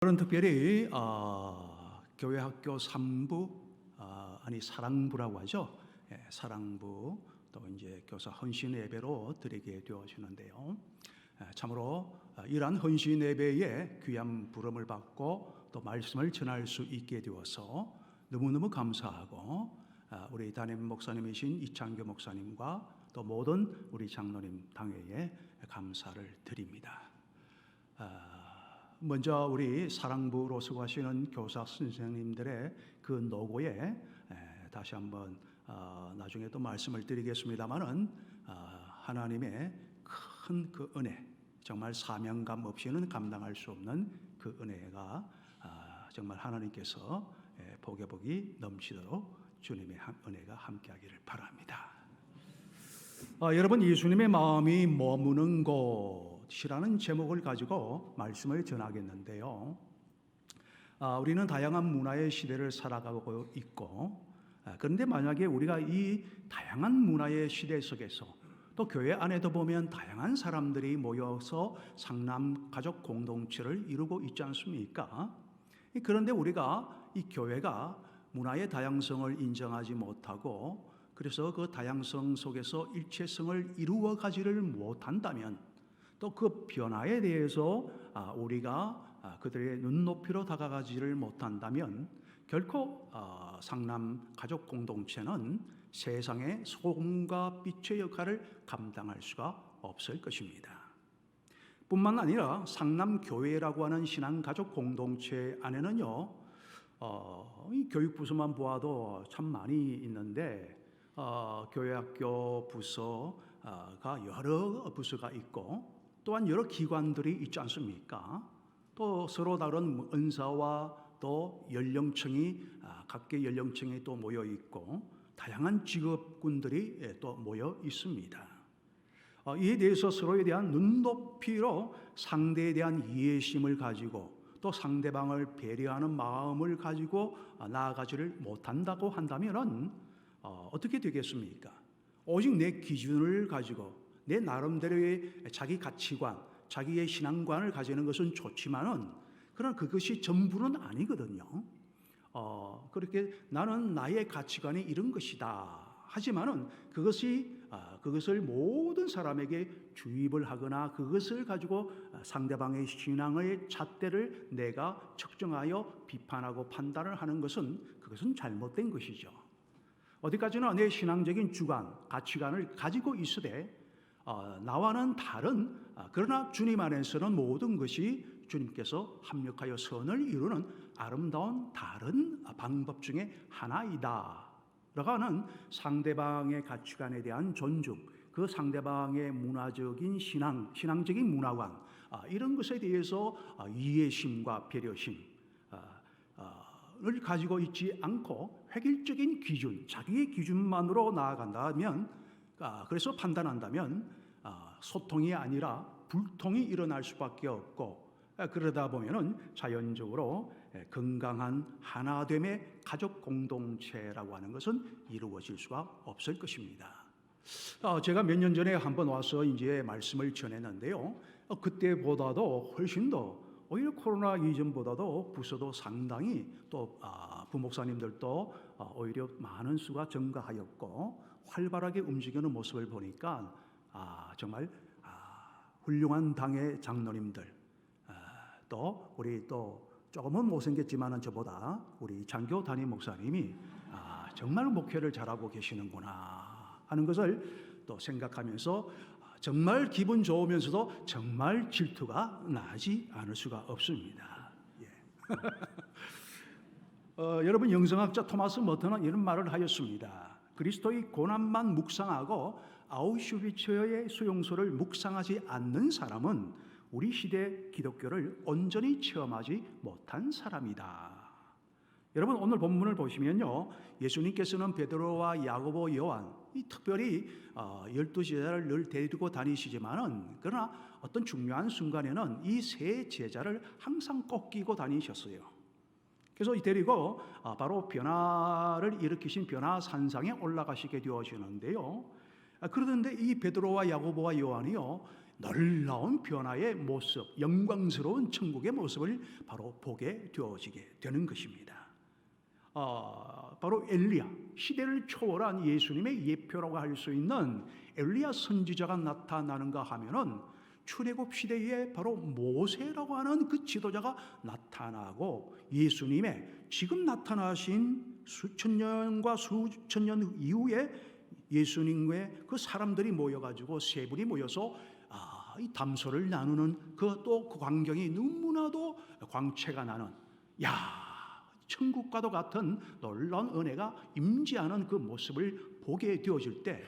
오늘은 특별히 교회 학교 3부 사랑부라고 하죠. 사랑부 또 이제 교사 헌신 예배로 드리게 되어지는데요. 참으로 이러한 헌신 예배에 귀한 부름을 받고 또 말씀을 전할 수 있게 되어서 너무너무 감사하고 우리 담임 목사님이신 이창규 목사님과 또 모든 우리 장로님 당회에 감사를 드립니다. 먼저 우리 사랑부로 수고하시는 교사 선생님들의 그 노고에 다시 한번 나중에 또 말씀을 드리겠습니다마는 하나님의 큰 그 은혜, 정말 사명감 없이는 감당할 수 없는 그 은혜가 정말 하나님께서 복에 복이 넘치도록 주님의 은혜가 함께하기를 바랍니다. 여러분, 예수님의 마음이 머무는 곳이라는 제목을 가지고 말씀을 전하겠는데요. 우리는 다양한 문화의 시대를 살아가고 있고, 그런데 만약에 우리가 이 다양한 문화의 시대 속에서 또 교회 안에도 보면 다양한 사람들이 모여서 상남 가족 공동체를 이루고 있지 않습니까? 그런데 우리가 이 교회가 문화의 다양성을 인정하지 못하고 그래서 그 다양성 속에서 일체성을 이루어 가지를 못한다면 또 그 변화에 대해서 우리가 그들의 눈높이로 다가가지를 못한다면 결코 상남 가족 공동체는 세상의 소금과 빛의 역할을 감당할 수가 없을 것입니다. 뿐만 아니라 상남 교회라고 하는 신앙 가족 공동체 안에는요, 이 교육부서만 보아도 참 많이 있는데 교회학교 부서가 여러 부서가 있고 또한 여러 기관들이 있지 않습니까? 또 서로 다른 은사와 또 연령층이 각계 연령층이 또 모여 있고 다양한 직업군들이 또 모여 있습니다. 이에 대해서 서로에 대한 눈높이로 상대에 대한 이해심을 가지고 또 상대방을 배려하는 마음을 가지고 나아가지를 못한다고 한다면은 어떻게 되겠습니까? 오직 내 기준을 가지고 내 나름대로의 자기 가치관, 자기의 신앙관을 가지는 것은 좋지만은 그러나 그것이 전부는 아니거든요. 그렇게 나는 나의 가치관이 이런 것이다. 하지만은 그것을 모든 사람에게 주입을 하거나 그것을 가지고 상대방의 신앙의 잣대를 내가 측정하여 비판하고 판단을 하는 그것은 잘못된 것이죠. 어디까지나 내 신앙적인 주관, 가치관을 가지고 있으되 나와는 다른 그러나 주님 안에서는 모든 것이 주님께서 합력하여 선을 이루는 아름다운 다른 방법 중에 하나이다 라고 하는 상대방의 가치관에 대한 존중, 그 상대방의 문화적인 신앙적인 문화관 이런 것에 대해서 이해심과 배려심 을 가지고 있지 않고 획일적인 기준, 자기의 기준만으로 나아간다면 그래서 판단한다면 소통이 아니라 불통이 일어날 수밖에 없고 그러다 보면은 자연적으로 건강한 하나됨의 가족 공동체라고 하는 것은 이루어질 수가 없을 것입니다. 제가 몇 년 전에 한번 와서 이제 말씀을 전했는데요. 그때보다도 훨씬 더 오히려 코로나 이전보다도 부서도 상당히 또 부목사님들도 오히려 많은 수가 증가하였고 활발하게 움직이는 모습을 보니까 정말 훌륭한 당의 장로님들 또 우리 또 조금은 못생겼지만은 저보다 우리 장교 담임 목사님이 정말 목회를 잘하고 계시는구나 하는 것을 또 생각하면서 정말 기분 좋으면서도 정말 질투가 나지 않을 수가 없습니다. 여러분, 영성학자 토마스 머터는 이런 말을 하였습니다. 그리스도의 고난만 묵상하고 아우슈비츠의 수용소를 묵상하지 않는 사람은 우리 시대 기독교를 온전히 체험하지 못한 사람이다. 여러분, 오늘 본문을 보시면요, 예수님께서는 베드로와 야고보, 요한, 특별히 12제자를 늘 데리고 다니시지만은 그러나 어떤 중요한 순간에는 이 세 제자를 항상 꼭 끼고 다니셨어요. 그래서 데리고 바로 변화를 일으키신 변화산상에 올라가시게 되어지는데요. 그러던데 이 베드로와 야고보와 요한이요, 놀라운 변화의 모습, 영광스러운 천국의 모습을 바로 보게 되어지게 되는 것입니다. 바로 엘리야, 시대를 초월한 예수님의 예표라고 할 수 있는 엘리야 선지자가 나타나는가 하면은 출애굽 시대에 바로 모세라고 하는 그 지도자가 나타나고, 예수님의 지금 나타나신 수천 년과 수천 년 이후에 예수님의 그 사람들이 모여가지고 세 분이 모여서 이 담소를 나누는 그 광경이 너무나도 광채가 나는, 천국과도 같은 놀라운 은혜가 임재하는 그 모습을 보게 되어질 때,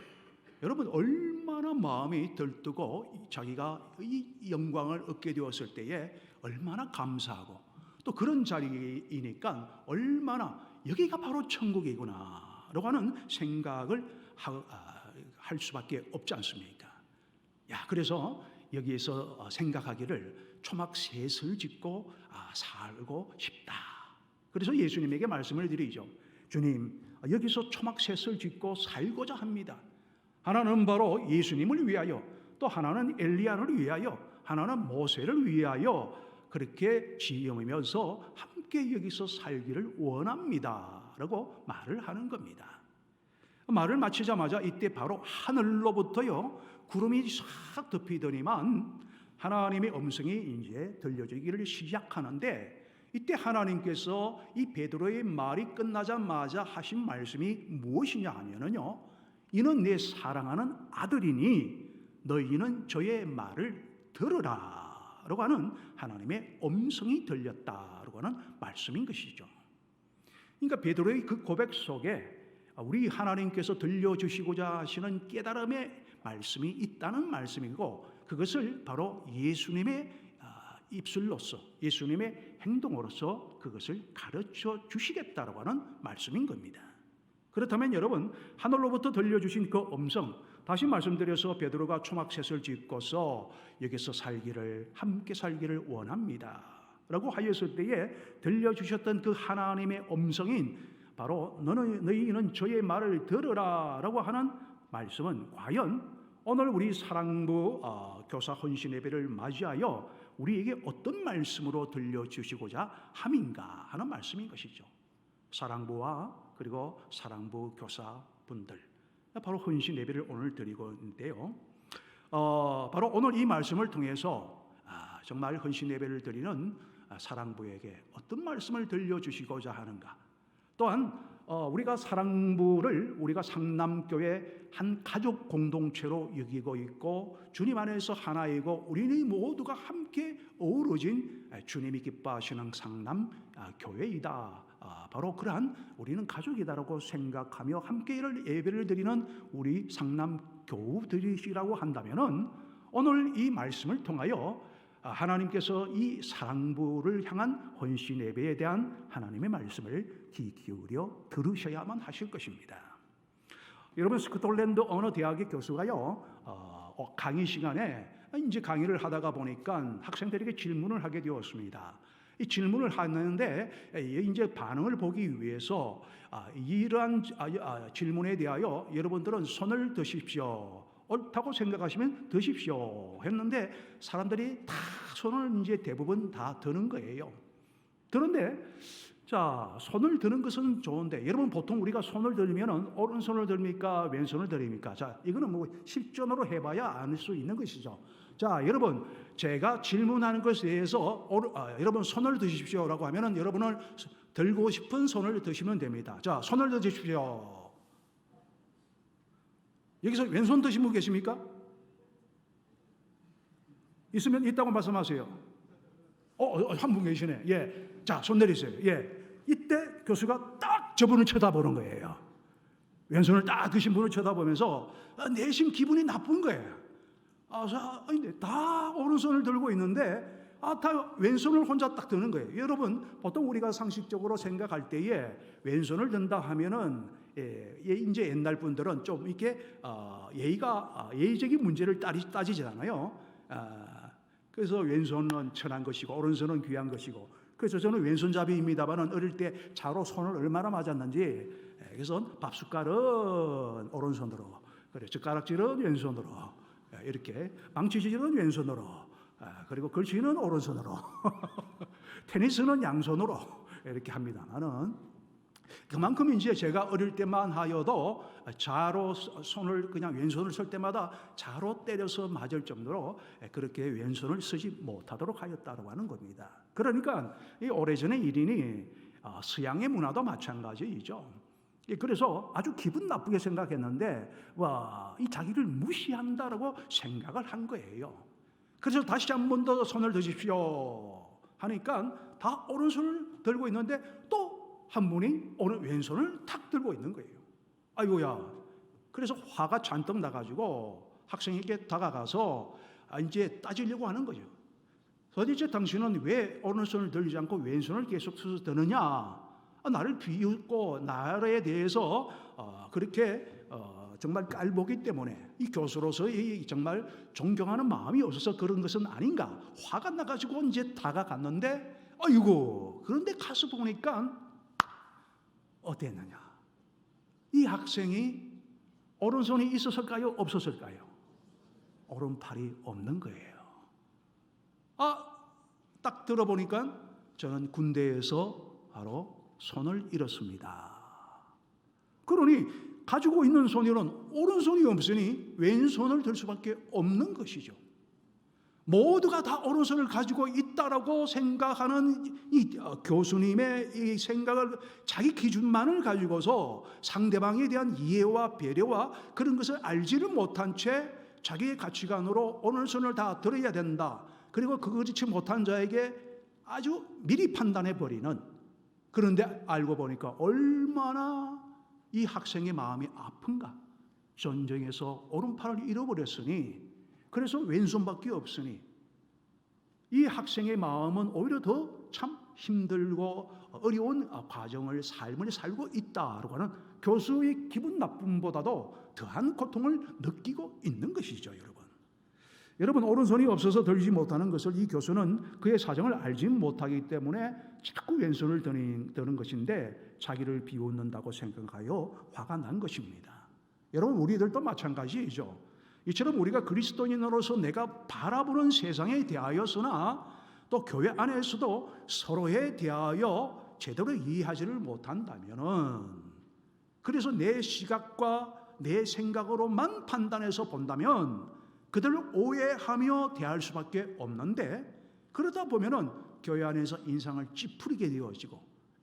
여러분 얼마나 마음이 들뜨고 자기가 이 영광을 얻게 되었을 때에 얼마나 감사하고, 또 그런 자리이니까 얼마나 여기가 바로 천국이구나 라고 하는 생각을 할 수밖에 없지 않습니까? 그래서 여기에서 생각하기를 초막셋을 짓고 살고 싶다. 그래서 예수님에게 말씀을 드리죠. 주님, 여기서 초막셋을 짓고 살고자 합니다. 하나는 바로 예수님을 위하여, 또 하나는 엘리야를 위하여, 하나는 모세를 위하여 그렇게 지으면서 함께 여기서 살기를 원합니다 라고 말을 하는 겁니다. 말을 마치자마자 이때 바로 하늘로부터요 구름이 싹 덮이더니만 하나님의 음성이 이제 들려주기를 시작하는데, 이때 하나님께서 이 베드로의 말이 끝나자마자 하신 말씀이 무엇이냐 하면은요, 이는 내 사랑하는 아들이니 너희는 저의 말을 들으라 라고 하는 하나님의 음성이 들렸다라고 하는 말씀인 것이죠. 그러니까 베드로의 그 고백 속에 우리 하나님께서 들려주시고자 하시는 깨달음의 말씀이 있다는 말씀이고, 그것을 바로 예수님의 입술로서, 예수님의 행동으로서 그것을 가르쳐 주시겠다라고 하는 말씀인 겁니다. 그렇다면 여러분, 하늘로부터 들려주신 그 음성, 다시 말씀드려서 베드로가 초막셋을 짓고서 여기서 함께 살기를 원합니다 라고 하였을 때에 들려주셨던 그 하나님의 음성인 바로 너희는 저의 말을 들으라 라고 하는 말씀은 과연 오늘 우리 사랑부 교사 헌신 예배를 맞이하여 우리에게 어떤 말씀으로 들려주시고자 함인가 하는 말씀인 것이죠. 사랑부와 그리고 사랑부 교사분들, 바로 헌신 예배를 오늘 드리고 있는데요, 바로 오늘 이 말씀을 통해서 정말 헌신 예배를 드리는 사랑부에게 어떤 말씀을 들려주시고자 하는가, 또한 우리가 사랑부를 우리가 상남교회 한 가족 공동체로 여기고 있고, 주님 안에서 하나이고 우리는 모두가 함께 어우러진 주님이 기뻐하시는 상남 교회이다, 바로 그러한 우리는 가족이다라고 생각하며 함께 예배를 드리는 우리 상남 교우들이시라고 한다면은, 오늘 이 말씀을 통하여 하나님께서 이 사랑부를 향한 헌신 예배에 대한 하나님의 말씀을 귀 기울여 들으셔야만 하실 것입니다. 여러분, 스코틀랜드 어느 대학의 교수가요, 강의 시간에 이제 강의를 하다가 보니까 학생들에게 질문을 하게 되었습니다. 이 질문을 하는데 이제 반응을 보기 위해서 이러한 질문에 대하여 여러분들은 손을 드십시오, 옳다고 생각하시면 드십시오 했는데, 사람들이 다 손을 이제 대부분 다 드는 거예요. 그런데 손을 드는 것은 좋은데, 여러분 보통 우리가 손을 들면 오른손을 들입니까, 왼손을 들입니까? 이거는 실전으로 해봐야 알 수 있는 것이죠. 여러분, 제가 질문하는 것에 대해서 여러분 손을 드십시오라고 하면은 여러분을 들고 싶은 손을 드시면 됩니다. 손을 드십시오. 여기서 왼손 드신 분 계십니까? 있으면 있다고 말씀하세요. 한 분 계시네. 손 내리세요. 이때 교수가 딱 저분을 쳐다보는 거예요. 왼손을 딱 드신 분을 쳐다보면서 내심 기분이 나쁜 거예요. 다 오른손을 들고 있는데 다 왼손을 혼자 딱 드는 거예요. 여러분, 보통 우리가 상식적으로 생각할 때에 왼손을 든다 하면은 이제 옛날 분들은 좀 이렇게 예의적인 문제를 따지잖아요. 그래서 왼손은 천한 것이고 오른손은 귀한 것이고, 그래서 저는 왼손잡이입니다만은 어릴 때 자로 손을 얼마나 맞았는지, 그래서 밥숟갈은 오른손으로, 젓가락질은 왼손으로, 이렇게 망치질은 왼손으로, 그리고 걸치는 오른손으로, 테니스는 양손으로 이렇게 합니다만은, 그만큼 이제 제가 어릴 때만 하여도 좌로 손을 그냥 왼손을 쓸 때마다 좌로 때려서 맞을 정도로 그렇게 왼손을 쓰지 못하도록 하였다고 하는 겁니다. 그러니까 이 오래전의 일이니 서양의 문화도 마찬가지이죠. 그래서 아주 기분 나쁘게 생각했는데, 이 자기를 무시한다라고 생각을 한 거예요. 그래서 다시 한 번 더 손을 드십시오 하니까 다 오른손을 들고 있는데 또 한 분이 왼손을 탁 들고 있는 거예요. 아이고야. 그래서 화가 잔뜩 나가지고 학생에게 다가가서 이제 따지려고 하는 거죠. 도대체 당신은 왜 오른손을 들지 않고 왼손을 계속 써서 드느냐? 나를 비웃고 나에 대해서 그렇게 정말 깔보기 때문에 이 교수로서 정말 존경하는 마음이 없어서 그런 것은 아닌가? 화가 나가지고 이제 다가갔는데, 아이고, 그런데 가서 보니까 어땠느냐? 이 학생이 오른손이 있었을까요? 없었을까요? 오른팔이 없는 거예요. 딱 들어보니까 저는 군대에서 바로 손을 잃었습니다. 그러니 가지고 있는 손으로는 오른손이 없으니 왼손을 들 수밖에 없는 것이죠. 모두가 다 오른손을 가지고 있다라고 생각하는 이 교수님의 이 생각을, 자기 기준만을 가지고서 상대방에 대한 이해와 배려와 그런 것을 알지를 못한 채 자기의 가치관으로 오른손을 다 들어야 된다. 그리고 그렇지 못한 자에게 아주 미리 판단해 버리는, 그런데 알고 보니까 얼마나 이 학생의 마음이 아픈가. 전쟁에서 오른팔을 잃어버렸으니, 그래서 왼손밖에 없으니 이 학생의 마음은 오히려 더 참 힘들고 어려운 삶을 살고 있다라고 하는 교수의 기분 나쁨보다도 더한 고통을 느끼고 있는 것이죠. 여러분, 오른손이 없어서 들지 못하는 것을 이 교수는 그의 사정을 알지 못하기 때문에 자꾸 왼손을 드는 것인데, 자기를 비웃는다고 생각하여 화가 난 것입니다. 여러분, 우리들도 마찬가지이죠. 이처럼 우리가 그리스도인으로서 내가 바라보는 세상에 대하여서나 또 교회 안에서도 서로에 대하여 제대로 이해하지를 못한다면은, 그래서 내 시각과 내 생각으로만 판단해서 본다면 그들을 오해하며 대할 수밖에 없는데, 그러다 보면은 교회 안에서 인상을 찌푸리게 되어지고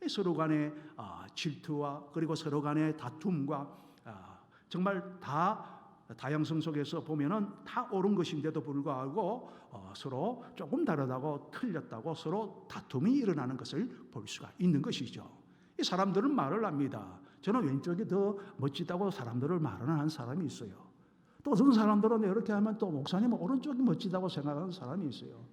서로 간의 질투와 그리고 서로 간의 다툼과 정말 다양성 속에서 보면은 다 옳은 것인데도 불구하고 서로 조금 다르다고 틀렸다고 서로 다툼이 일어나는 것을 볼 수가 있는 것이죠. 이 사람들은 말을 합니다. 저는 왼쪽이 더 멋지다고 사람들을 말하는 사람이 있어요. 또 어떤 사람들은 이렇게 하면 또 목사님은 오른쪽이 멋지다고 생각하는 사람이 있어요.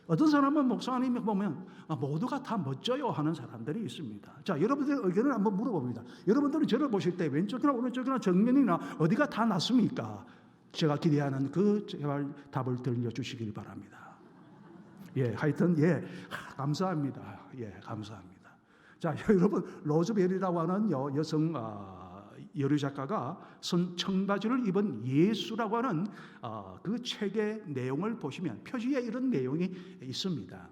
어떤 사람은 목사님이 보면 모두가 다 멋져요 하는 사람들이 있습니다. 자, 여러분들의 의견을 한번 물어봅니다. 여러분들은 저를 보실 때 왼쪽이나 오른쪽이나 정면이나 어디가 다 낫습니까? 제가 기대하는 그 제발 답을 들려주시길 바랍니다. 하여튼 감사합니다. 감사합니다. 자, 여러분, 로즈벨이라고 하는 여성 여류 작가가 쓴 청바지를 입은 예수라고 하는 그 책의 내용을 보시면 표지에 이런 내용이 있습니다.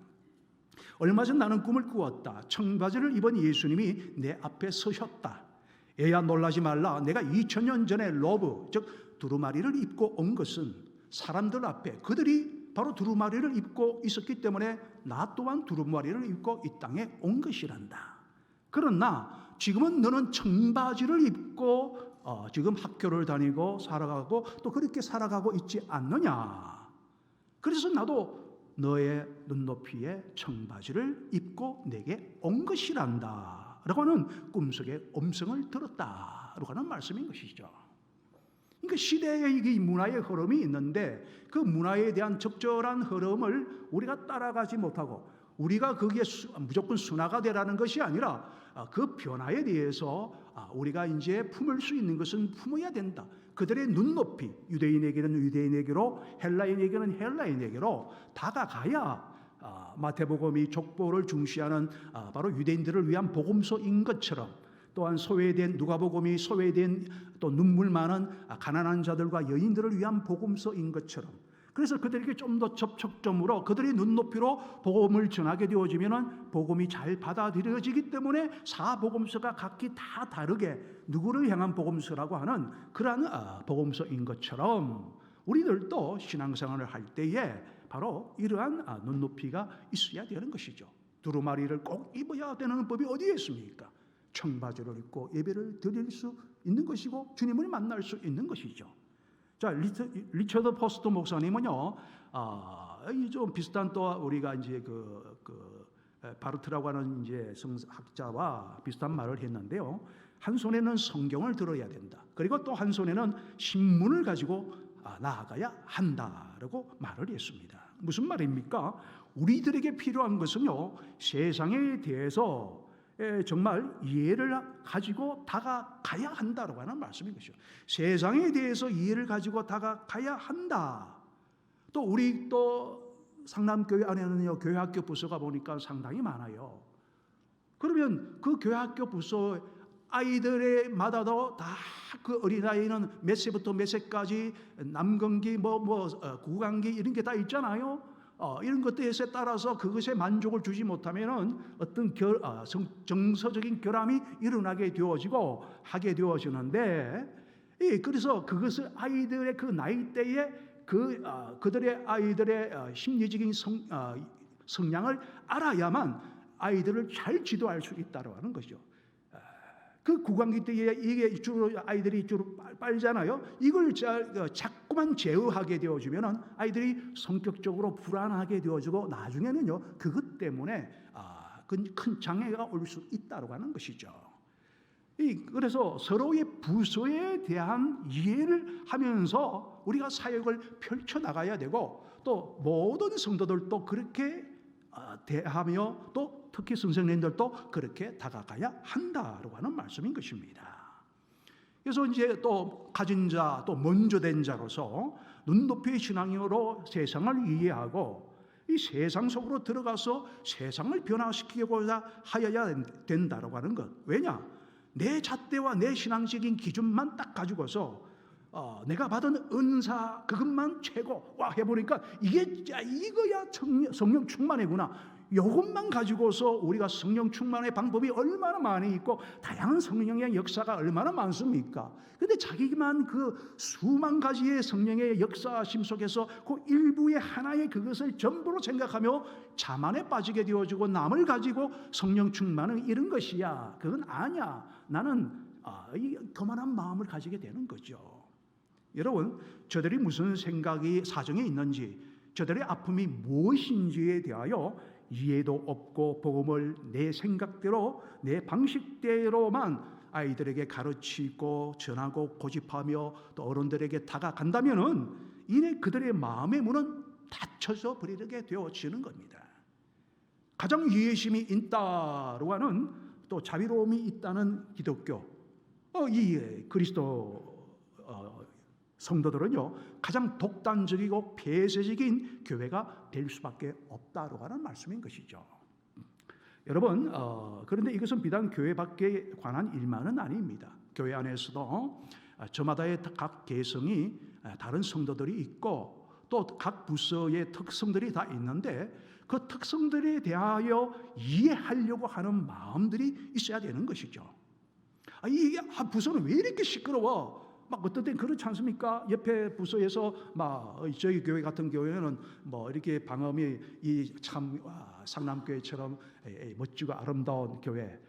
얼마 전 나는 꿈을 꾸었다. 청바지를 입은 예수님이 내 앞에 서셨다. 얘야 놀라지 말라. 내가 2000년 전에 로브, 즉 두루마리를 입고 온 것은 사람들 앞에 그들이 바로 두루마리를 입고 있었기 때문에 나 또한 두루마리를 입고 이 땅에 온 것이란다. 그러나 지금은 너는 청바지를 입고 지금 학교를 다니고 살아가고 또 그렇게 살아가고 있지 않느냐. 그래서 나도 너의 눈높이에 청바지를 입고 내게 온 것이란다 라고 하는 꿈속의 음성을 들었다라고 하는 말씀인 것이죠. 그러니까 시대의 이 문화의 흐름이 있는데 그 문화에 대한 적절한 흐름을 우리가 따라가지 못하고 우리가 거기에 무조건 순화가 되라는 것이 아니라 그 변화에 대해서 우리가 이제 품을 수 있는 것은 품어야 된다. 그들의 눈높이, 유대인에게는 유대인에게로, 헬라인에게는 헬라인에게로 다가가야 마태복음이 족보를 중시하는 바로 유대인들을 위한 복음서인 것처럼 또한 소외된 누가복음이 소외된 또 눈물 많은 가난한 자들과 여인들을 위한 복음서인 것처럼, 그래서 그들에게 좀 더 접촉점으로 그들의 눈높이로 복음을 전하게 되어지면 복음이 잘 받아들여지기 때문에 사복음서가 각기 다 다르게 누구를 향한 복음서라고 하는 그러한 복음서인 것처럼 우리들도 신앙생활을 할 때에 바로 이러한 눈높이가 있어야 되는 것이죠. 두루마리를 꼭 입어야 되는 법이 어디에 있습니까? 청바지를 입고 예배를 드릴 수 있는 것이고 주님을 만날 수 있는 것이죠. 자, 리처드 포스터 목사님은요, 좀 비슷한 또 우리가 이제 바르트라고 하는 이제 성학자와 비슷한 말을 했는데요. 한 손에는 성경을 들어야 된다. 그리고 또 한 손에는 신문을 가지고 나아가야 한다라고 말을 했습니다. 무슨 말입니까? 우리들에게 필요한 것은요, 세상에 대해서 정말 이해를 가지고 다가가야 한다라고 하는 말씀인 것이죠. 세상에 대해서 이해를 가지고 다가가야 한다. 또 우리 또 상남교회 안에는요, 교회학교 부서가 보니까 상당히 많아요. 그러면 그 교회학교 부서 아이들마다도 다 그 어린아이는 몇 세부터 몇 세까지 남건기 구강기 이런 게 다 있잖아요. 이런 것들에 따라서 그것에 만족을 주지 못하면은 어떤 정서적인 결함이 일어나게 되어지고 하게 되어지는데, 그래서 그것을 아이들의 그 나이대에 그들의 아이들의 심리적인 성향을 알아야만 아이들을 잘 지도할 수 있다고 하는 것이죠. 그 구강기 때에 이게 주로 아이들이 주로 빨잖아요. 이걸 자꾸만 제어하게 되어지면은 아이들이 성격적으로 불안하게 되어지고 나중에는요, 그것 때문에 큰 장애가 올 수 있다고 하는 것이죠. 그래서 서로의 부서에 대한 이해를 하면서 우리가 사역을 펼쳐 나가야 되고, 또 모든 성도들도 그렇게 대하며 또 특히 선생님들도 그렇게 다가가야 한다라고 하는 말씀인 것입니다. 그래서 이제 또 가진 자, 또 먼저 된 자로서 눈높이의 신앙으로 세상을 이해하고 이 세상 속으로 들어가서 세상을 변화시키고자 하여야 된다라고 하는 것. 왜냐? 내 잣대와 내 신앙적인 기준만 딱 가지고서 내가 받은 은사 그것만 최고 해보니까 이거야 성령 충만이구나. 이것만 가지고서 우리가 성령 충만의 방법이 얼마나 많이 있고 다양한 성령의 역사가 얼마나 많습니까? 근데 자기만 그 수만 가지의 성령의 역사심 속에서 그 일부의 하나의 그것을 전부로 생각하며 자만에 빠지게 되어지고 남을 가지고 성령 충만은 이런 것이야. 그건 아니야. 나는 이 교만한 마음을 가지게 되는 거죠. 여러분, 저들이 무슨 생각이 사정에 있는지, 저들의 아픔이 무엇인지에 대하여 이해도 없고 복음을 내 생각대로 내 방식대로만 아이들에게 가르치고 전하고 고집하며 또 어른들에게 다가간다면은 이내 그들의 마음의 문은 닫혀져 버리게 되어지는 겁니다. 가장 이해심이 있다고 하는 또 자비로움이 있다는 기독교, 이 그리스도 성도들은요, 가장 독단적이고 폐쇄적인 교회가 될 수밖에 없다고 하는 말씀인 것이죠. 여러분, 그런데 이것은 비단 교회 밖에 관한 일만은 아닙니다. 교회 안에서도 저마다의 각 개성이 다른 성도들이 있고 또 각 부서의 특성들이 다 있는데 그 특성들에 대하여 이해하려고 하는 마음들이 있어야 되는 것이죠. 이 부서는 왜 이렇게 시끄러워? 막 어떤 땐 그렇지 않습니까? 옆에 부서에서 막 저희 교회 같은 경우에는 뭐 이렇게 방음이 이 참 상남교회처럼 멋지고 아름다운 교회,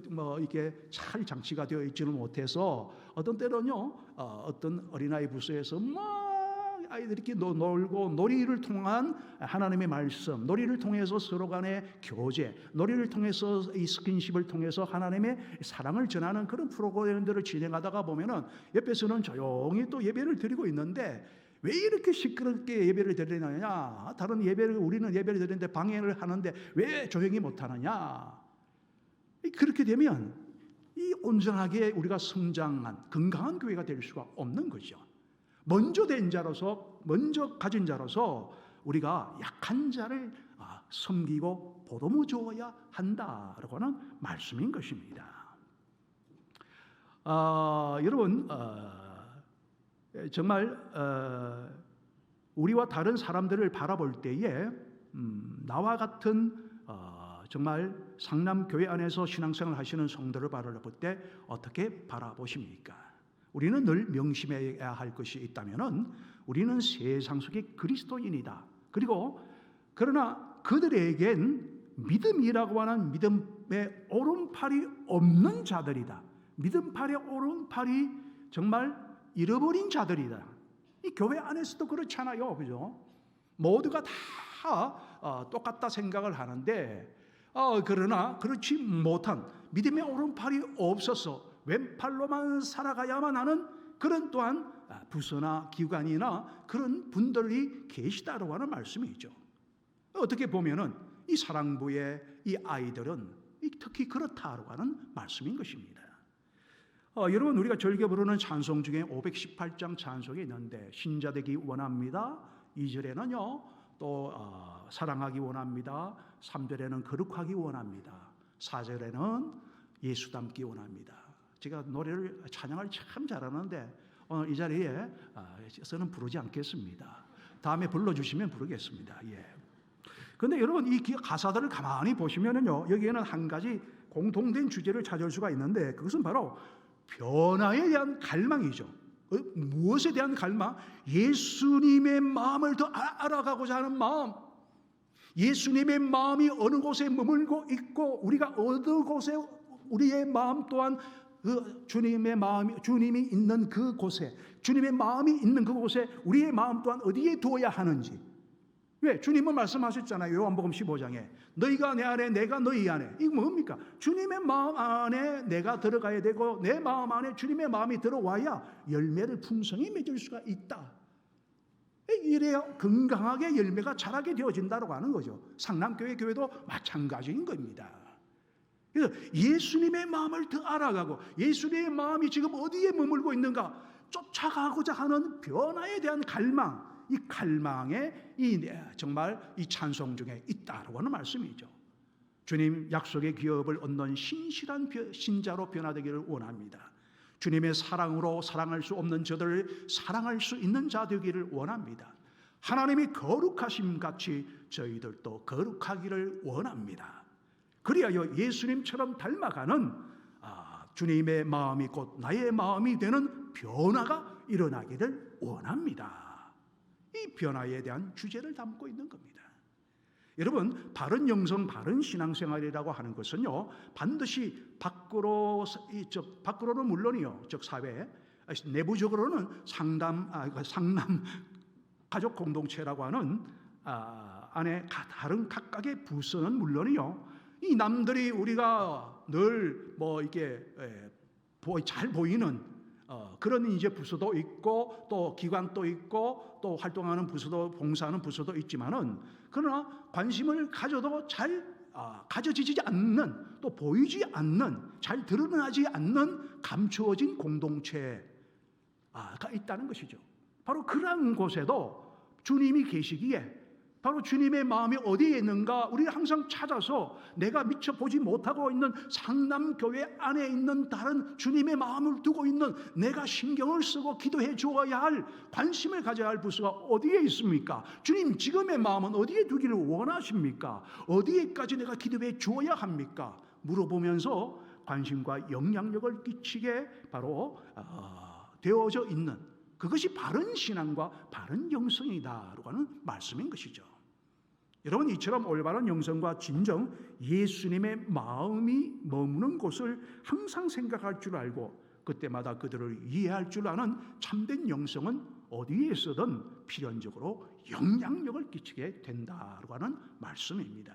뭐 이게 잘 장치가 되어 있지는 못해서 어떤 때는요, 어떤 어린아이 부서에서 막 아이들이 이렇게 놀고 놀이를 통한 하나님의 말씀, 놀이를 통해서 서로 간의 교제, 놀이를 통해서 이 스킨십을 통해서 하나님의 사랑을 전하는 그런 프로그램들을 진행하다가 보면은 옆에서는 조용히 또 예배를 드리고 있는데 왜 이렇게 시끄럽게 예배를 드리느냐? 다른 예배를 우리는 예배를 드리는데 방해를 하는데 왜 조용히 못하느냐? 그렇게 되면 이 온전하게 우리가 성장한 건강한 교회가 될 수가 없는 거죠. 먼저 된 자로서, 먼저 가진 자로서 우리가 약한 자를 섬기고 보듬어 주어야 한다라고 하는 말씀인 것입니다. 여러분 정말 우리와 다른 사람들을 바라볼 때에 나와 같은 정말 상남교회 안에서 신앙생활을 하시는 성도를 바라볼 때 어떻게 바라보십니까? 우리는 늘 명심해야 할 것이 있다면은 우리는 세상 속의 그리스도인이다. 그리고 그러나 그들에겐 믿음이라고 하는 믿음의 오른팔이 없는 자들이다. 믿음팔의 오른팔이 정말 잃어버린 자들이다. 이 교회 안에서도 그렇잖아요, 그죠? 모두가 다 똑같다 생각을 하는데 그러나 그렇지 못한 믿음의 오른팔이 없어서 왼팔로만 살아가야만 하는 그런 또한 부서나 기관이나 그런 분들이 계시다라고 하는 말씀이죠. 어떻게 보면은 이 사랑부의 이 아이들은 특히 그렇다라고 하는 말씀인 것입니다. 여러분 우리가 즐겨 부르는 찬송 중에 518장 찬송이 있는데 신자되기 원합니다. 2절에는요 또 사랑하기 원합니다. 3절에는 거룩하기 원합니다. 4절에는 예수 닮기 원합니다. 제가 노래를 찬양을 참 잘하는데 오늘 이 자리에서는 부르지 않겠습니다. 다음에 불러주시면 부르겠습니다. 그런데 여러분 이 가사들을 가만히 보시면은요 여기에는 한 가지 공통된 주제를 찾을 수가 있는데 그것은 바로 변화에 대한 갈망이죠. 무엇에 대한 갈망? 예수님의 마음을 더 알아가고자 하는 마음. 예수님의 마음이 어느 곳에 머물고 있고 우리가 어느 곳에 우리의 마음 또한 그 주님의 마음이 주님이 있는 그 곳에 주님의 마음이 있는 그곳에 우리의 마음 또한 어디에 두어야 하는지. 왜? 주님은 말씀하셨잖아요. 요한복음 15장에 너희가 내 안에 내가 너희 안에. 이거 뭡니까? 주님의 마음 안에 내가 들어가야 되고 내 마음 안에 주님의 마음이 들어와야 열매를 풍성히 맺을 수가 있다. 이래야 건강하게 열매가 자라게 되어진다고 하는 거죠. 상남교회 교회도 마찬가지인 겁니다. 그래서 예수님의 마음을 더 알아가고 예수님의 마음이 지금 어디에 머물고 있는가 쫓아가고자 하는 변화에 대한 갈망, 이 갈망에 정말 이 찬송 중에 있다라고 하는 말씀이죠. 주님 약속의 기업을 얻는 신실한 신자로 변화되기를 원합니다. 주님의 사랑으로 사랑할 수 없는 저들을 사랑할 수 있는 자 되기를 원합니다. 하나님이 거룩하심 같이 저희들도 거룩하기를 원합니다. 그리하여 예수님처럼 닮아가는 주님의 마음이 곧 나의 마음이 되는 변화가 일어나기를 원합니다. 이 변화에 대한 주제를 담고 있는 겁니다. 여러분 바른 영성 바른 신앙생활이라고 하는 것은요 반드시 밖으로는 물론이요 즉 사회 내부적으로는 상남 가족 공동체라고 하는 안에 다른 각각의 부서는 물론이요 이 남들이 우리가 늘 뭐 이게 잘 보이는 그런 이제 부서도 있고 또 기관도 있고 또 활동하는 부서도 봉사하는 부서도 있지만은 그러나 관심을 가져도 잘 가져지지 않는 또 보이지 않는 잘 드러나지 않는 감추어진 공동체가 있다는 것이죠. 바로 그런 곳에도 주님이 계시기에 바로 주님의 마음이 어디에 있는가 우리를 항상 찾아서 내가 미처 보지 못하고 있는 상남교회 안에 있는 다른 주님의 마음을 두고 있는 내가 신경을 쓰고 기도해 주어야 할 관심을 가져야 할 부서가 어디에 있습니까? 주님 지금의 마음은 어디에 두기를 원하십니까? 어디에까지 내가 기도해 주어야 합니까? 물어보면서 관심과 영향력을 끼치게 바로 되어져 있는 그것이 바른 신앙과 바른 영성이다라고 하는 말씀인 것이죠. 여러분 이처럼 올바른 영성과 진정 예수님의 마음이 머무는 곳을 항상 생각할 줄 알고 그때마다 그들을 이해할 줄 아는 참된 영성은 어디에서든 필연적으로 영향력을 끼치게 된다라고 하는 말씀입니다.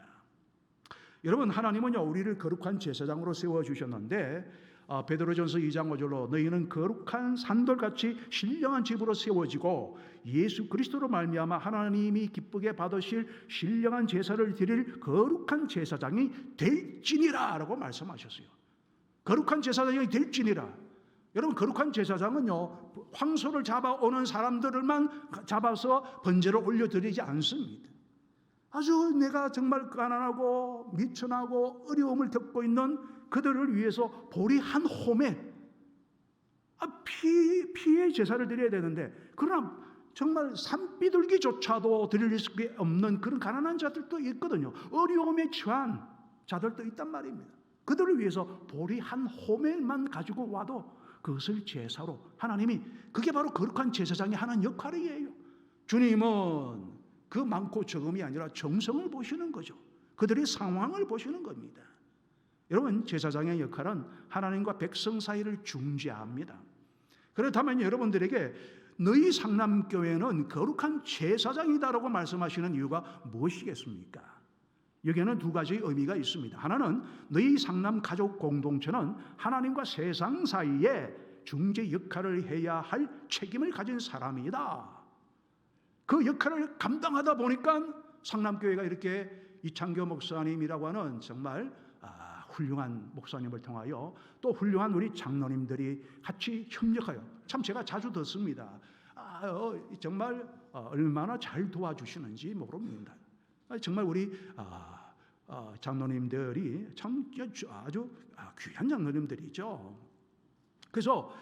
여러분 하나님은요 우리를 거룩한 제사장으로 세워주셨는데 베드로전서 2장 5절로 너희는 거룩한 산돌같이 신령한 집으로 세워지고 예수 그리스도로 말미암아 하나님이 기쁘게 받으실 신령한 제사를 드릴 거룩한 제사장이 될지니라 라고 말씀하셨어요. 거룩한 제사장이 될지니라. 여러분 거룩한 제사장은요 황소를 잡아오는 사람들만 잡아서 번제를 올려드리지 않습니다. 아주 내가 정말 가난하고 미천하고 어려움을 겪고 있는 그들을 위해서 보리 한 홈에 피의 제사를 드려야 되는데, 그러나 정말 산비둘기조차도 드릴 수 없는 그런 가난한 자들도 있거든요. 어려움에 처한 자들도 있단 말입니다. 그들을 위해서 보리 한 호멜만 가지고 와도 그것을 제사로, 하나님이, 그게 바로 거룩한 제사장이 하는 역할이에요. 주님은 그 많고 적음이 아니라 정성을 보시는 거죠. 그들의 상황을 보시는 겁니다. 여러분, 제사장의 역할은 하나님과 백성 사이를 중재합니다. 그렇다면 여러분들에게 너희 상남교회는 거룩한 제사장이다라고 말씀하시는 이유가 무엇이겠습니까? 여기에는 두 가지 의미가 있습니다. 하나는 너희 상남 가족 공동체는 하나님과 세상 사이에 중재 역할을 해야 할 책임을 가진 사람이다. 그 역할을 감당하다 보니까 상남교회가 이렇게 이창교 목사님이라고 하는 정말 훌륭한 목사님을 통하여 또 훌륭한 우리 장로님들이 같이 협력하여, 참 제가 자주 듣습니다. 정말 얼마나 잘 도와주시는지 모릅니다. 정말 우리 장로님들이 참 아주 귀한 장로님들이죠. 그래서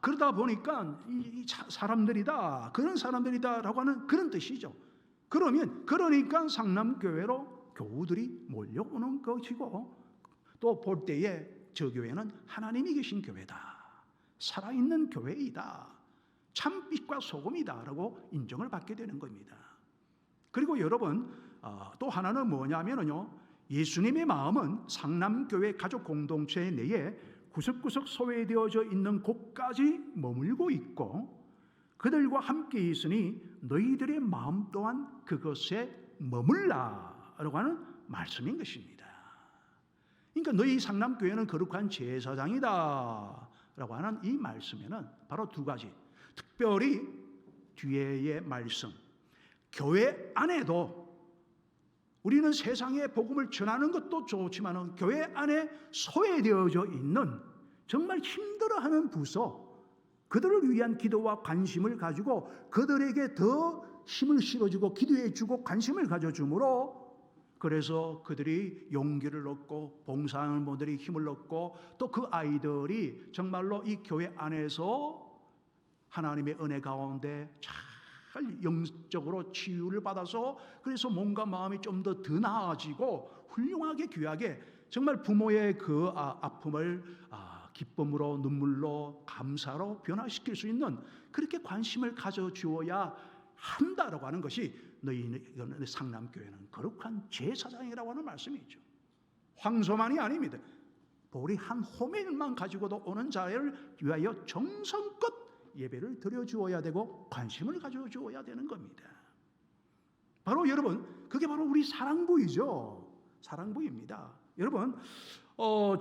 그러다 보니까 이 사람들이다, 그런 사람들이다라고 하는 그런 뜻이죠. 그러니까 상남교회로 교우들이 몰려오는 것이고, 또 볼 때에 저 교회는 하나님이 계신 교회다, 살아있는 교회이다, 참빛과 소금이다라고 인정을 받게 되는 겁니다. 그리고 여러분, 또 하나는 뭐냐면요, 예수님의 마음은 상남교회 가족 공동체 내에 구석구석 소외되어져 있는 곳까지 머물고 있고, 그들과 함께 있으니 너희들의 마음 또한 그것에 머물라라고 하는 말씀인 것입니다. 그러니까 너희 상남교회는 거룩한 제사장이다 라고 하는 이 말씀에는 바로 두 가지, 특별히 뒤에의 말씀, 교회 안에도 우리는 세상에 복음을 전하는 것도 좋지만 교회 안에 소외되어져 있는 정말 힘들어하는 부서, 그들을 위한 기도와 관심을 가지고 그들에게 더 힘을 실어주고 기도해주고 관심을 가져주므로, 그래서 그들이 용기를 얻고 봉사하는 분들이 힘을 얻고, 또 그 아이들이 정말로 이 교회 안에서 하나님의 은혜 가운데 잘 영적으로 치유를 받아서, 그래서 몸과 마음이 좀 더 나아지고 훌륭하게 귀하게 정말 부모의 그 아픔을 기쁨으로, 눈물로, 감사로 변화시킬 수 있는 그렇게 관심을 가져주어야 한다라고 하는 것이 너희 상남교회는 거룩한 제사장이라고 하는 말씀이죠. 황소만이 아닙니다. 보리 한 호멜만 가지고도 오는 자를 위하여 정성껏 예배를 드려주어야 되고 관심을 가져주어야 되는 겁니다. 바로 여러분, 그게 바로 우리 사랑부이죠. 사랑부입니다. 여러분,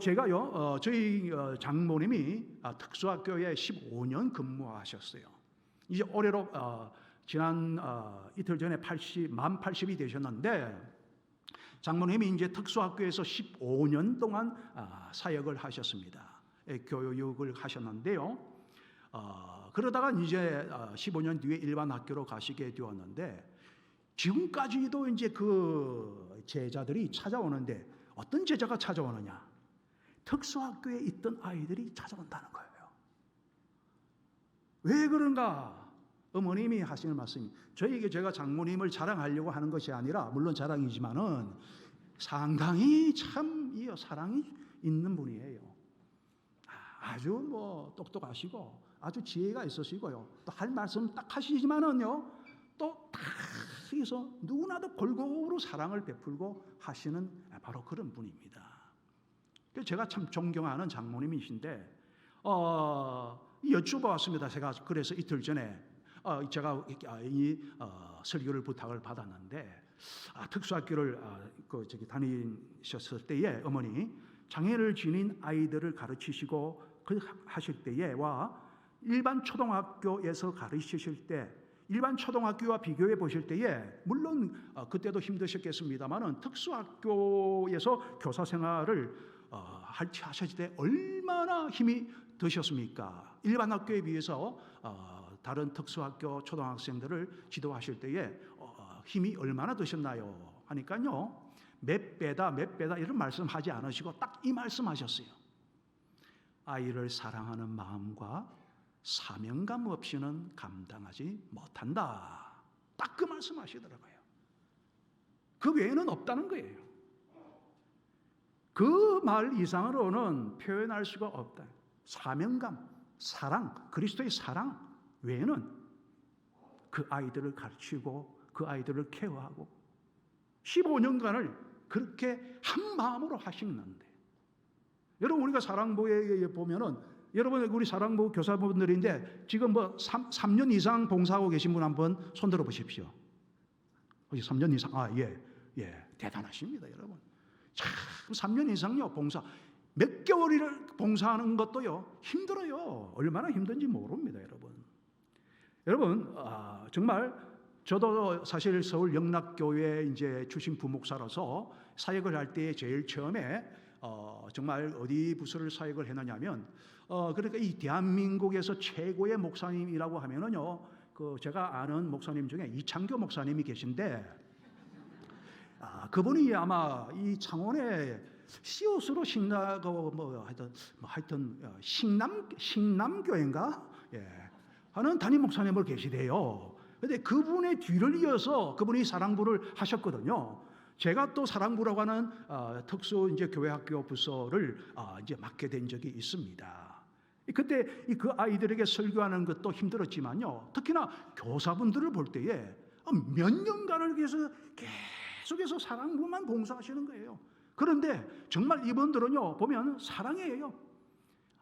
제가요, 저희 장모님이 특수학교에 15년 근무하셨어요. 이제 올해로 지난 이틀 전에 만 80이 되셨는데, 장모님이 이제 특수학교에서 15년 동안 사역을 하셨습니다. 교육을 하셨는데요. 그러다가 이제 15년 뒤에 일반 학교로 가시게 되었는데, 지금까지도 이제 그 제자들이 찾아오는데, 어떤 제자가 찾아오느냐? 특수학교에 있던 아이들이 찾아온다는 거예요. 왜 그런가? 어머님이 하시는 말씀이, 저에게 제가 장모님을 자랑하려고 하는 것이 아니라, 물론 자랑이지만은 상당히 참 사랑이 있는 분이에요. 아주 똑똑하시고 아주 지혜가 있으시고요. 또 할 말씀 딱 하시지만은요, 또 딱 해서 누구나도 골고루 사랑을 베풀고 하시는 바로 그런 분입니다. 제가 참 존경하는 장모님이신데, 여쭈어봤습니다. 제가 그래서 이틀 전에 제가 이 설교를 부탁을 받았는데, 특수학교를 다니셨을 때에 어머니 장애를 지닌 아이들을 가르치시고 하실 때에와 일반 초등학교에서 가르치실 때, 일반 초등학교와 비교해 보실 때에 물론 그때도 힘드셨겠습니다만은 특수학교에서 교사 생활을 하실 때 얼마나 힘이 드셨습니까? 일반 학교에 비해서 다른 특수학교 초등학생들을 지도하실 때에 힘이 얼마나 드셨나요? 하니까요, 몇 배다 이런 말씀하지 않으시고 딱 이 말씀하셨어요. 아이를 사랑하는 마음과 사명감 없이는 감당하지 못한다. 딱 그 말씀하시더라고요. 그 외에는 없다는 거예요. 그 말 이상으로는 표현할 수가 없다. 사명감, 사랑, 그리스도의 사랑 외에는 그 아이들을 가르치고 그 아이들을 케어하고 15년간을 그렇게 한 마음으로 하시는데, 여러분 우리가 사랑부에 보면은, 여러분 우리 사랑부 교사분들인데 지금 뭐 3년 이상 봉사하고 계신 분 한번 손 들어 보십시오. 3년 이상, 예, 대단하십니다, 여러분. 참 3년 이상요 봉사, 몇 개월을 봉사하는 것도요 힘들어요. 얼마나 힘든지 모릅니다, 여러분. 여러분, 정말 저도 사실 서울 영락교회 이제 출신 부목사로서 사역을 할 때 제일 처음에 정말 어디 부서를 사역을 했느냐면, 그러니까 이 대한민국에서 최고의 목사님이라고 하면은요, 그 제가 아는 목사님 중에 이창교 목사님이 계신데, 그분이 아마 이 창원에 시옷으로 신나고 하여튼 신남교회인가 하는 담임 목사님으로 계시대요. 근데 그분의 뒤를 이어서 그분이 사랑부를 하셨거든요. 제가 또 사랑부라고 하는 특수 이제 교회학교 부서를 이제 맡게 된 적이 있습니다. 그때 그 아이들에게 설교하는 것도 힘들었지만요, 특히나 교사분들을 볼 때에 몇 년간을 계속해서 사랑부만 봉사하시는 거예요. 그런데 정말 이분들은요 보면 사랑이에요.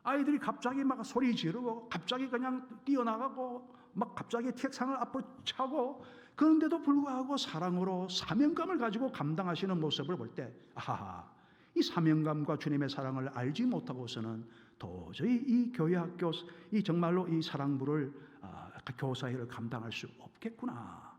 아이들이 갑자기 막 소리 지르고 갑자기 그냥 뛰어나가고 막 갑자기 책상을 앞으로 차고, 그런데도 불구하고 사랑으로 사명감을 가지고 감당하시는 모습을 볼 때, 이 사명감과 주님의 사랑을 알지 못하고서는 도저히 이 교회학교, 이 정말로 이 사랑부를 교사일을 감당할 수 없겠구나.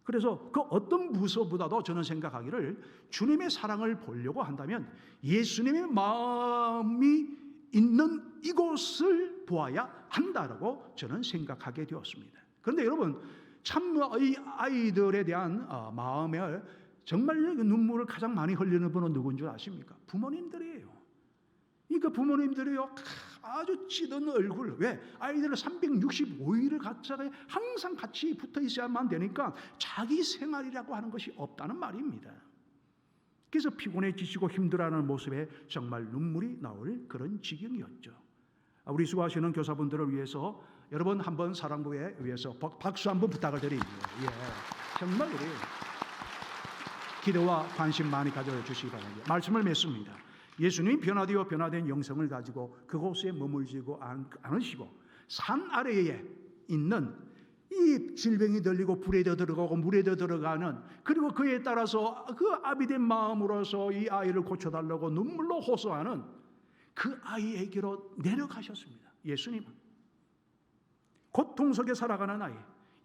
그래서 그 어떤 부서보다도 저는 생각하기를, 주님의 사랑을 보려고 한다면 예수님의 마음이 있는 이곳을 보아야 한다라고 저는 생각하게 되었습니다. 그런데 여러분, 참 이 아이들에 대한 마음에 정말 눈물을 가장 많이 흘리는 분은 누군 줄 아십니까? 부모님들이에요. 그러니까 부모님들이요 아주 찌든 얼굴, 왜? 아이들을 365일을 항상 같이 붙어 있어야만 되니까 자기 생활이라고 하는 것이 없다는 말입니다. 그래서 피곤해지시고 힘들어하는 모습에 정말 눈물이 나올 그런 지경이었죠. 우리 수고하시는 교사분들을 위해서 여러분 한번 사랑부에 위해서 박수 한번 부탁을 드립니다. 정말 우리 기도와 관심 많이 가져주시기 바랍니다. 말씀을 맺습니다. 예수님이 변화되어 변화된 영성을 가지고 그곳에 머물지고 않으시고 산 아래에 있는 이 질병이 들리고 불에 들어가고 물에 들어가는, 그리고 그에 따라서 그 아비된 마음으로서 이 아이를 고쳐달라고 눈물로 호소하는 그 아이에게로 내려가셨습니다. 예수님은 고통 속에 살아가는 아이,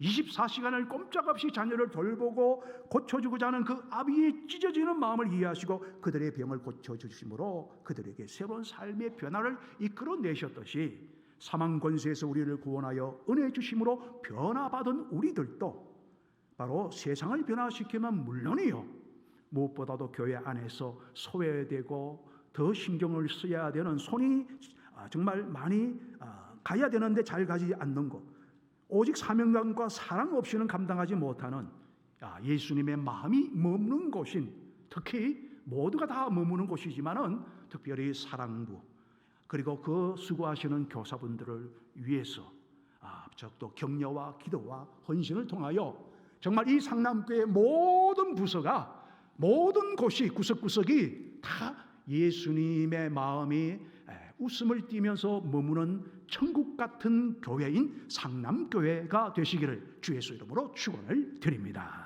24시간을 꼼짝없이 자녀를 돌보고 고쳐주고자 하는 그 아비의 찢어지는 마음을 이해하시고 그들의 병을 고쳐주심으로 그들에게 새로운 삶의 변화를 이끌어내셨듯이, 사망 권세에서 우리를 구원하여 은혜 주심으로 변화받은 우리들도 바로 세상을 변화시키면 물론이요, 무엇보다도 교회 안에서 소외되고 더 신경을 써야 되는 손이 정말 많이 가야 되는데 잘 가지 않는 것, 오직 사명감과 사랑 없이는 감당하지 못하는 예수님의 마음이 머무는 곳인, 특히 모두가 다 머무는 곳이지만은 특별히 사랑부, 그리고 그 수고하시는 교사분들을 위해서 또 격려와 기도와 헌신을 통하여 정말 이 상남교의 모든 부서가, 모든 곳이, 구석구석이 다 예수님의 마음이 웃음을 띠면서 머무는 천국 같은 교회인 상남교회가 되시기를 주 예수 이름으로 축원을 드립니다.